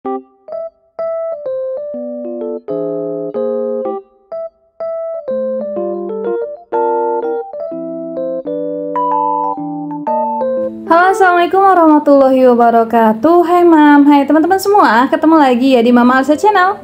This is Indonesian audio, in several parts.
Halo, assalamualaikum warahmatullahi wabarakatuh. Hai mam, hai teman-teman semua, ketemu lagi ya di Mama Alisa Channel.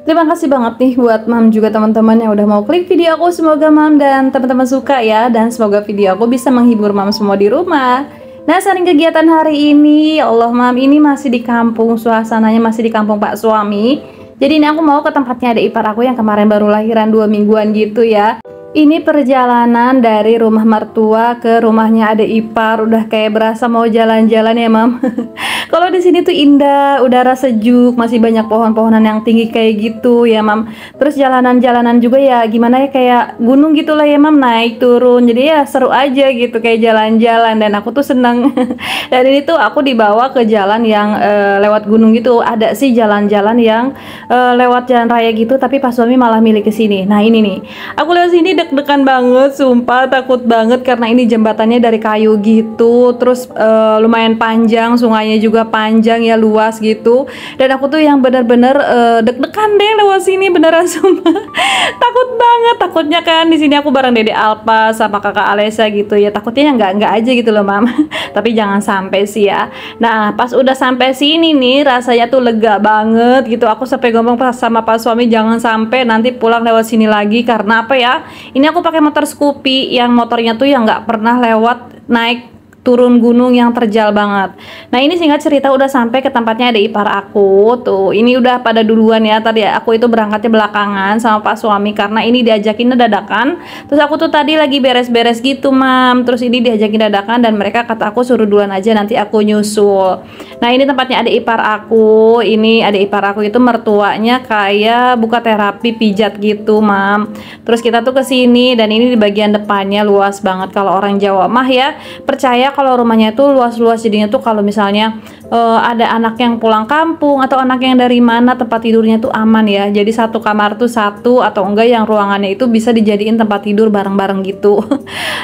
Terima kasih banget nih buat mam juga teman-teman yang udah mau klik video aku. Semoga mam dan teman-teman suka ya, dan semoga video aku bisa menghibur mam semua di rumah. Nah, sharing kegiatan hari ini, ya Allah mam, ini masih di kampung, suasananya masih di kampung Pak Suami. Jadi ini aku mau ke tempatnya ada ipar aku yang kemarin baru lahiran 2 mingguan gitu ya. Ini perjalanan dari rumah mertua ke rumahnya adik ipar, udah kayak berasa mau jalan-jalan ya mam. Kalau di sini tuh indah, udara sejuk, masih banyak pohon-pohonan yang tinggi kayak gitu ya mam. Terus jalanan-jalanan juga ya gimana ya, kayak gunung gitulah ya mam, naik turun. Jadi ya seru aja gitu kayak jalan-jalan, dan aku tuh seneng. Dan ini tuh aku dibawa ke jalan yang lewat gunung gitu. Ada sih jalan-jalan yang lewat jalan raya gitu, tapi pas suami malah milih ke sini. Nah ini nih, aku lewat sini deg-degan banget, sumpah takut banget karena ini jembatannya dari kayu gitu. Terus lumayan panjang, sungainya juga panjang ya, luas gitu. Dan aku tuh yang bener-bener deg-degan deh lewat sini, beneran sumpah. Takut banget, takutnya kan di sini aku bareng Dede Alpa sama kakak Alesa gitu ya, takutnya nggak aja gitu loh mam. Tapi jangan sampai sih ya. Nah pas udah sampai sini nih rasanya tuh lega banget gitu. Aku sampai ngomong sama Pak Suami jangan sampai nanti pulang lewat sini lagi, karena apa ya, ini aku pakai motor Scoopy yang motornya tuh yang nggak pernah lewat naik turun gunung yang terjal banget. Nah ini singkat cerita udah sampai ke tempatnya ada ipar aku tuh. Ini udah pada duluan ya, tadi aku itu berangkatnya belakangan sama Pak Suami karena ini diajakin dadakan. Terus aku tuh tadi lagi beres-beres gitu mam, terus ini diajakin dadakan dan mereka kata aku suruh duluan aja, nanti aku nyusul. Nah ini tempatnya ada ipar aku. Ini ada ipar aku itu mertuanya kayak buka terapi pijat gitu mam. Terus kita tuh kesini, dan ini di bagian depannya luas banget. Kalau orang Jawa mah ya percaya kalau rumahnya itu luas-luas, jadinya tuh kalau misalnya ada anak yang pulang kampung atau anak yang dari mana, tempat tidurnya tuh aman ya. Jadi satu kamar tuh satu, atau enggak yang ruangannya itu bisa dijadiin tempat tidur bareng-bareng gitu.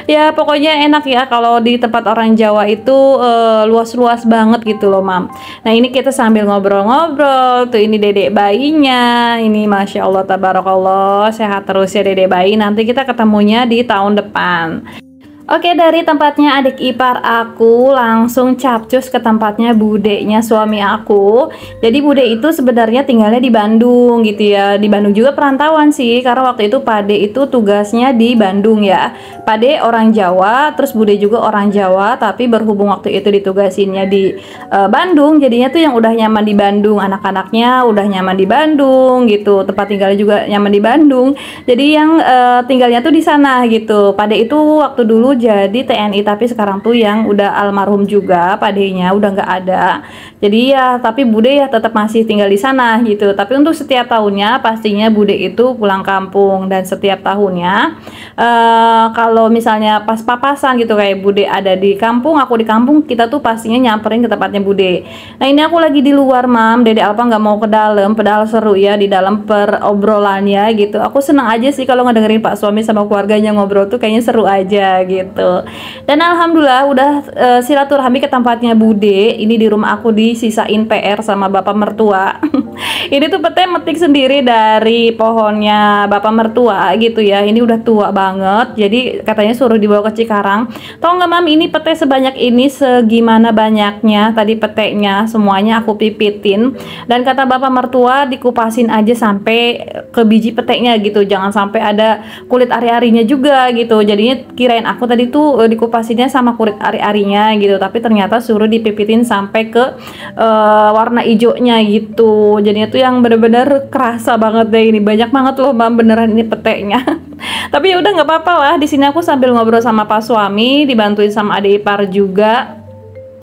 Ya pokoknya enak ya kalau di tempat orang Jawa itu luas-luas banget gitu loh mam. Nah ini kita sambil ngobrol-ngobrol tuh, ini dedek bayinya, ini masya Allah tabarakallah sehat terus ya dedek bayi. Nanti kita ketemunya di tahun depan. Oke, dari tempatnya adik ipar aku langsung capcus ke tempatnya budeknya suami aku. Jadi bude itu sebenarnya tinggalnya di Bandung gitu ya. Di Bandung juga perantauan sih, karena waktu itu Pade itu tugasnya di Bandung ya. Pade orang Jawa, terus bude juga orang Jawa, tapi berhubung waktu itu ditugasinnya di Bandung, jadinya tuh yang udah nyaman di Bandung, anak-anaknya udah nyaman di Bandung gitu. Tempat tinggalnya juga nyaman di Bandung. Jadi yang tinggalnya tuh di sana gitu. Pade itu waktu dulu jadi TNI, tapi sekarang tuh yang udah almarhum juga padenya udah nggak ada. Jadi ya tapi bude ya tetap masih tinggal di sana gitu. Tapi untuk setiap tahunnya pastinya bude itu pulang kampung, dan setiap tahunnya kalau misalnya pas papasan gitu, kayak bude ada di kampung aku di kampung, kita tuh pastinya nyamperin ke tempatnya bude. Nah ini aku lagi di luar mam, Dede Alpa nggak mau ke dalam, padahal seru ya di dalam perobrolannya gitu. Aku senang aja sih kalau ngedengerin Pak Suami sama keluarganya ngobrol tuh, kayaknya seru aja gitu. Dan alhamdulillah udah silaturahmi ke tempatnya bude. Ini di rumah aku disisain PR sama bapak mertua. Ini tuh pete metik sendiri dari pohonnya bapak mertua gitu ya. Ini udah tua banget, jadi katanya suruh dibawa ke Cikarang. Tau nggak mam, ini pete sebanyak ini, segimana banyaknya tadi petenya semuanya aku pipitin. Dan kata bapak mertua dikupasin aja sampai ke biji peteknya gitu, jangan sampai ada kulit ari-arinya juga gitu. Jadinya kirain aku tadi tuh dikupasinnya sama kulit ari-arinya gitu, tapi ternyata suruh dipipitin sampai ke warna hijaunya gitu. Jadinya tuh yang bener-bener kerasa banget deh, ini banyak banget loh mam, beneran ini peteknya. Tapi ya udah nggak apa-apa lah, di sini aku sambil ngobrol sama Pak Suami, dibantuin sama adik ipar juga.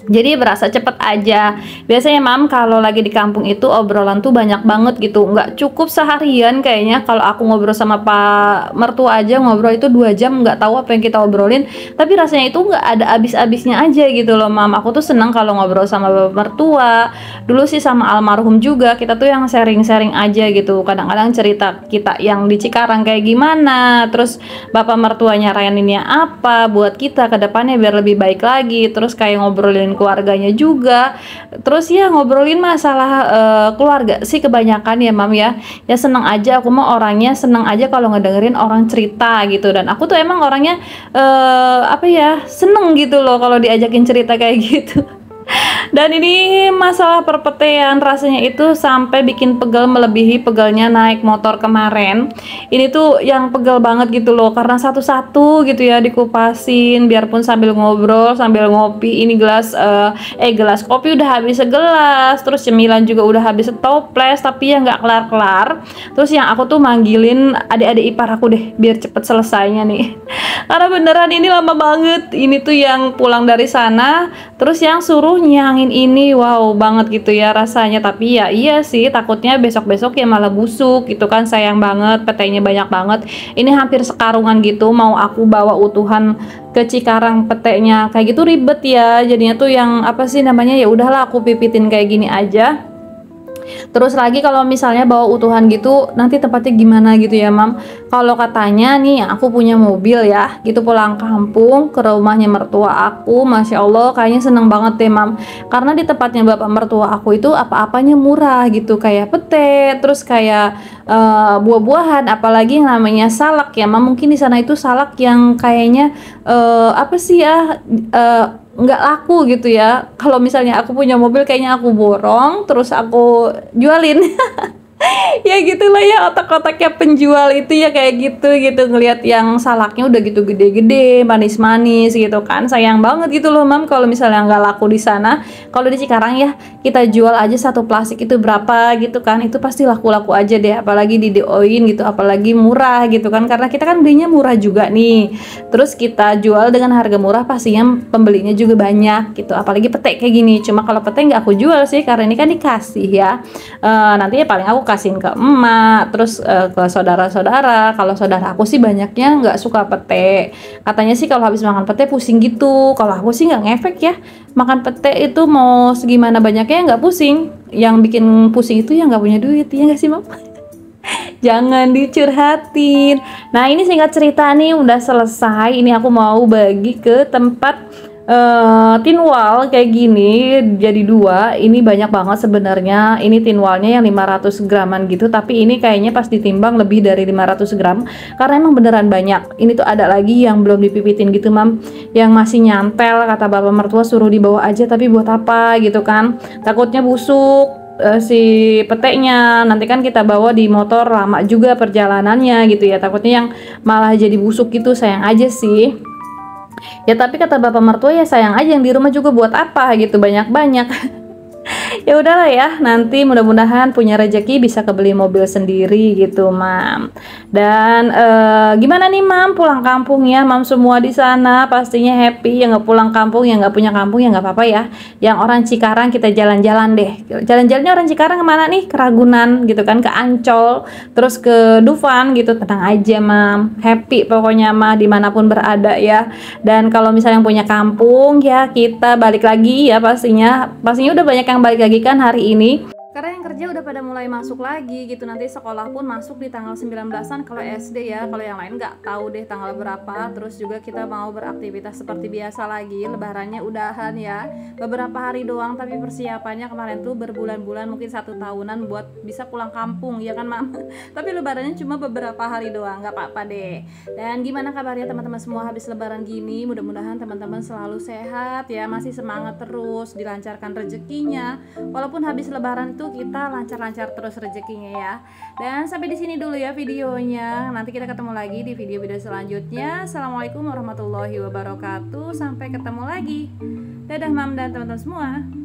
Jadi berasa cepet aja. Biasanya mam kalau lagi di kampung itu obrolan tuh banyak banget gitu, nggak cukup seharian kayaknya. Kalau aku ngobrol sama Pak mertua aja ngobrol itu 2 jam, nggak tahu apa yang kita obrolin, tapi rasanya itu nggak ada habis-habisnya aja gitu loh mam. Aku tuh seneng kalau ngobrol sama bapak mertua. Dulu sih sama almarhum juga, kita tuh yang sharing-sharing aja gitu. Kadang-kadang cerita kita yang di Cikarang kayak gimana, terus bapak mertuanya rayaninnya apa buat kita ke depannya biar lebih baik lagi. Terus kayak ngobrolin ngobrolin keluarganya juga. Terus ya ngobrolin masalah keluarga sih kebanyakan ya mam ya. Ya seneng aja, aku mah orangnya seneng aja kalau ngedengerin orang cerita gitu. Dan aku tuh emang orangnya apa ya, seneng gitu loh kalau diajakin cerita kayak gitu. Dan ini masalah perpetean rasanya itu sampai bikin pegel melebihi pegelnya naik motor kemarin. Ini tuh yang pegel banget gitu loh, karena satu-satu gitu ya dikupasin, biarpun sambil ngobrol sambil ngopi. Ini gelas kopi udah habis segelas, terus cemilan juga udah habis setoples, tapi ya nggak kelar-kelar. Terus yang aku tuh manggilin adik-adik ipar aku deh biar cepet selesainya nih. Karena beneran ini lama banget. Ini tuh yang pulang dari sana, terus yang suruh nyangin ini, wow banget gitu ya rasanya. Tapi ya iya sih, takutnya besok-besok ya malah busuk gitu kan, sayang banget, petainya banyak banget. Ini hampir sekarungan gitu, mau aku bawa utuhan ke Cikarang petainya kayak gitu ribet ya. Jadinya tuh yang apa sih namanya, ya udahlah aku pipitin kayak gini aja. Terus lagi kalau misalnya bawa utuhan gitu, nanti tempatnya gimana gitu ya mam. Kalau katanya nih, aku punya mobil ya, gitu pulang kampung ke rumahnya mertua aku, Masya Allah kayaknya seneng banget deh mam. Karena di tempatnya bapak mertua aku itu apa-apanya murah gitu, kayak pete, terus kayak buah-buahan, apalagi yang namanya salak ya mam. Mungkin di sana itu salak yang kayaknya apa sih ya, nggak laku gitu ya. Kalau misalnya aku punya mobil, kayaknya aku borong terus aku jualin. Ya gitulah ya otak-otaknya penjual itu ya, kayak gitu ngelihat yang salaknya udah gitu gede-gede manis-manis gitu kan, sayang banget gitu loh mam kalau misalnya nggak laku di sana. Kalau di Cikarang ya kita jual aja satu plastik itu berapa gitu kan, itu pasti laku-laku aja deh, apalagi di DO-in gitu, apalagi murah gitu kan, karena kita kan belinya murah juga nih. Terus kita jual dengan harga murah, pastinya pembelinya juga banyak gitu, apalagi pete kayak gini. Cuma kalau pete nggak aku jual sih, karena ini kan dikasih ya. Nanti ya paling aku kasihin ke emak, terus ke saudara-saudara. Kalau saudara aku sih banyaknya nggak suka pete, katanya sih kalau habis makan pete pusing gitu. Kalau aku sih nggak ngefek ya, makan pete itu mau segimana banyaknya nggak pusing. Yang bikin pusing itu yang nggak punya duit, ya nggak sih mam? Jangan dicurhatin. Nah ini singkat cerita nih udah selesai. Ini aku mau bagi ke tempat tinwal kayak gini jadi dua. Ini banyak banget sebenarnya. Ini tinwalnya yang 500 graman gitu, tapi ini kayaknya pas ditimbang lebih dari 500 gram karena emang beneran banyak. Ini tuh ada lagi yang belum dipipitin gitu mam, yang masih nyantel. Kata bapak mertua suruh dibawa aja, tapi buat apa gitu kan, takutnya busuk si peteknya. Nanti kan kita bawa di motor lama juga perjalanannya gitu ya, takutnya yang malah jadi busuk gitu, sayang aja sih. Ya tapi kata bapak mertua ya sayang aja, yang di rumah juga buat apa gitu banyak-banyak. Ya udahlah ya, nanti mudah-mudahan punya rezeki bisa kebeli mobil sendiri gitu mam. Dan gimana nih mam pulang kampung ya mam, semua di sana pastinya happy. Yang nggak pulang kampung, yang nggak punya kampung ya nggak apa-apa ya. Yang orang Cikarang kita jalan-jalan deh. Jalan-jalannya orang Cikarang kemana nih? Ke Ragunan gitu kan, ke Ancol, terus ke Dufan gitu. Tenang aja mam, happy pokoknya mah dimanapun berada ya. Dan kalau misalnya yang punya kampung ya, kita balik lagi ya, pastinya udah banyak yang balik lagi kan hari ini, karena yang kerja udah pada mulai masuk lagi gitu. Nanti sekolah pun masuk di tanggal 19-an kalau SD ya, kalau yang lain nggak tahu deh tanggal berapa. Terus juga kita mau beraktivitas seperti biasa lagi, lebarannya udahan ya, beberapa hari doang, tapi persiapannya kemarin tuh berbulan-bulan, mungkin 1 tahunan buat bisa pulang kampung ya kan mam. Tapi lebarannya cuma beberapa hari doang, nggak apa-apa deh. Dan gimana kabarnya teman-teman semua habis lebaran gini? Mudah-mudahan teman-teman selalu sehat ya, masih semangat terus, dilancarkan rezekinya, walaupun habis lebaran itu kita lancar-lancar terus rezekinya ya. Dan sampai di sini dulu ya videonya. Nanti kita ketemu lagi di video-video selanjutnya. Assalamualaikum warahmatullahi wabarakatuh. Sampai ketemu lagi. Dadah mam dan teman-teman semua.